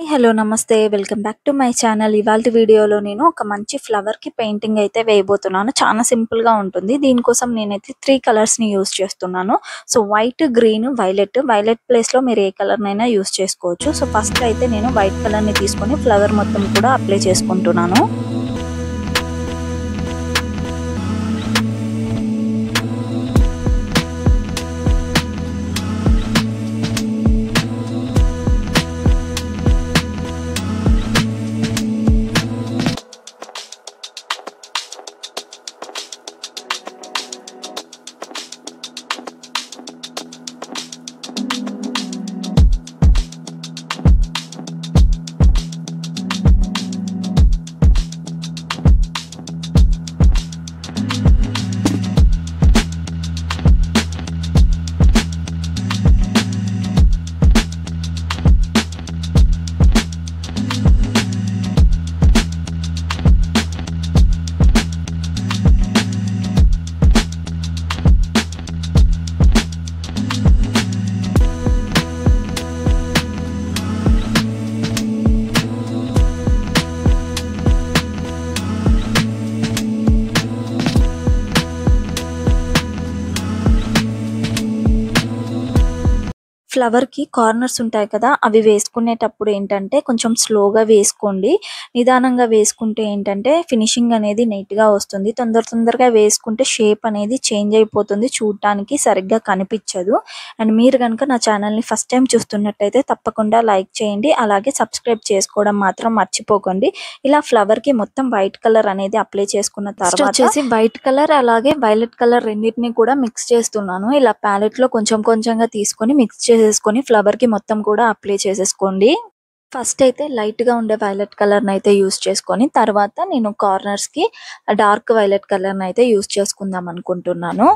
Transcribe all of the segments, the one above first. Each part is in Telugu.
హలో నమస్తే welcome back to my channel. ఇవాల్టి వీడియోలో నేను ఒక మంచి ఫ్లవర్ కి పెయింటింగ్ అయితే వేయబోతున్నాను. చాలా సింపుల్ గా ఉంటుంది. దీనికోసం నేనైతే 3 కలర్స్ ని యూస్ చేస్తున్నాను. So white, green, violet place లో మీరు ఏ కలర్ నైనా యూస్ చేసుకోవచ్చు. సో ఫస్ట్ అయితే నేను వైట్ కలర్ ని తీసుకొని ఫ్లవర్ మొత్తం కూడా అప్లై చేసుకుంటున్నాను. ఫ్లవర్ కి కార్నర్స్ ఉంటాయి కదా, అవి వేసుకునేటప్పుడు ఏంటంటే కొంచెం స్లోగా వేసుకోండి. నిదానంగా వేసుకుంటే ఏంటంటే ఫినిషింగ్ అనేది నీట్ గా వస్తుంది. తొందరగా వేసుకుంటే షేప్ అనేది చేంజ్ అయిపోతుంది, చూడటానికి సరిగ్గా కనిపించదు. అండ్ మీరు కనుక నా ఛానల్ ని ఫస్ట్ టైం చూస్తున్నట్టయితే తప్పకుండా లైక్ చేయండి, అలాగే సబ్స్క్రైబ్ చేసుకోవడం మాత్రం మర్చిపోకండి. ఇలా ఫ్లవర్ కి మొత్తం వైట్ కలర్ అనేది అప్లై చేసుకున్న తర్వాత వచ్చేసి వైట్ కలర్ అలాగే వైలెట్ కలర్ రెండింటిని కూడా మిక్స్ చేస్తున్నాను. ఇలా ప్యాలెట్ లో కొంచెంగా తీసుకొని మిక్స్ చేసేసుకొని ఫ్లవర్ కి మొత్తం కూడా అప్లై చేసేసుకోండి. ఫస్ట్ అయితే లైట్ గా ఉండే వైలెట్ కలర్ అయితే యూస్ చేసుకొని తర్వాత నేను కార్నర్స్ కి డార్క్ వైలెట్ కలర్ అయితే యూస్ చేసుకుందాం అనుకుంటున్నాను.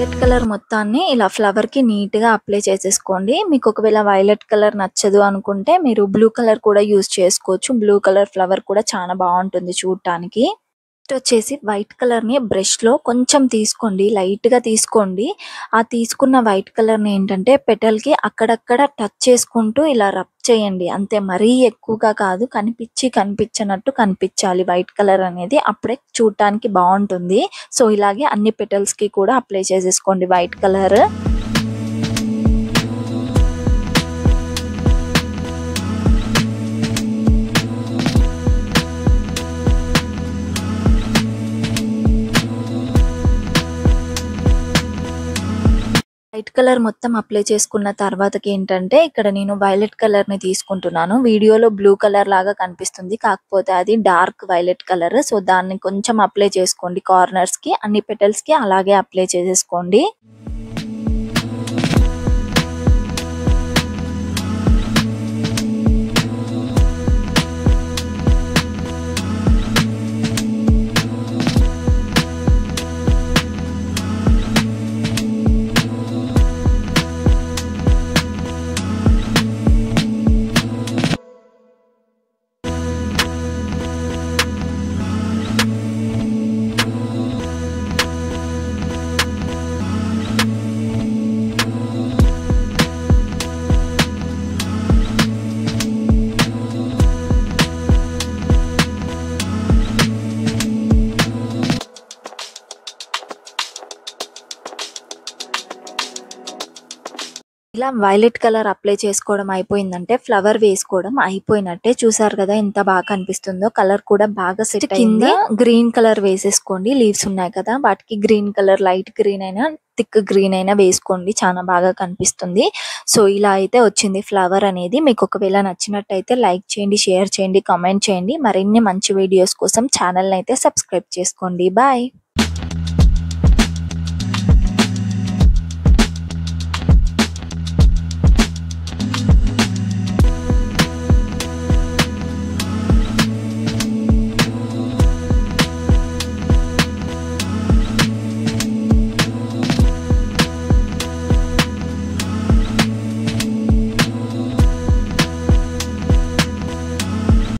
వైలెట్ కలర్ మొత్తాన్ని ఇలా ఫ్లవర్ కి నీట్ గా అప్లై చేసేసుకోండి. మీకు ఒకవేళ వైలెట్ కలర్ నచ్చదు అనుకుంటే మీరు బ్లూ కలర్ కూడా యూస్ చేసుకోవచ్చు. బ్లూ కలర్ ఫ్లవర్ కూడా చాలా బాగుంటుంది చూడటానికి. నెక్స్ట్ వచ్చేసి వైట్ కలర్ ని బ్రష్ లో కొంచెం తీసుకోండి, లైట్ గా తీసుకోండి. ఆ తీసుకున్న వైట్ కలర్ ని ఏంటంటే పెటల్ కి అక్కడక్కడ టచ్ చేసుకుంటూ ఇలా రబ్ చేయండి. అంతే, మరీ ఎక్కువగా కాదు, కనిపించనట్టు కనిపించాలి వైట్ కలర్ అనేది, అప్పుడే చూడటానికి బాగుంటుంది. సో ఇలాగే అన్ని పెటల్స్ కి కూడా అప్లై చేసేసుకోండి వైట్ కలర్. వైట్ కలర్ మొత్తం అప్లై చేసుకున్న తర్వాతకి ఏంటంటే ఇక్కడ నేను వైలెట్ కలర్ ని తీసుకుంటున్నాను. వీడియోలో బ్లూ కలర్ లాగా కనిపిస్తుంది, కాకపోతే అది డార్క్ వైలెట్ కలర్. సో దాన్ని కొంచెం అప్లై చేసుకోండి కార్నర్స్ కి, అన్ని పెటల్స్ కి అలాగే అప్లై చేసేసుకోండి. వైలెట్ కలర్ అప్లై చేసుకోవడం అయిపోయిందంటే ఫ్లవర్ వేసుకోవడం అయిపోయినట్టే. చూసారు కదా ఎంత బాగా కనిపిస్తుందో, కలర్ కూడా బాగా సెట్ అయింది. కింద గ్రీన్ కలర్ వేసేసుకోండి, లీవ్స్ ఉన్నాయి కదా వాటికి గ్రీన్ కలర్, లైట్ గ్రీన్ అయినా థిక్ గ్రీన్ అయినా వేసుకోండి, చాలా బాగా కనిపిస్తుంది. సో ఇలా అయితే వచ్చింది ఫ్లవర్ అనేది. మీకు ఒకవేళ నచ్చినట్టయితే లైక్ చేయండి, షేర్ చేయండి, కామెంట్ చేయండి. మరిన్ని మంచి వీడియోస్ కోసం ఛానల్ అయితే సబ్స్క్రైబ్ చేసుకోండి. బాయ్.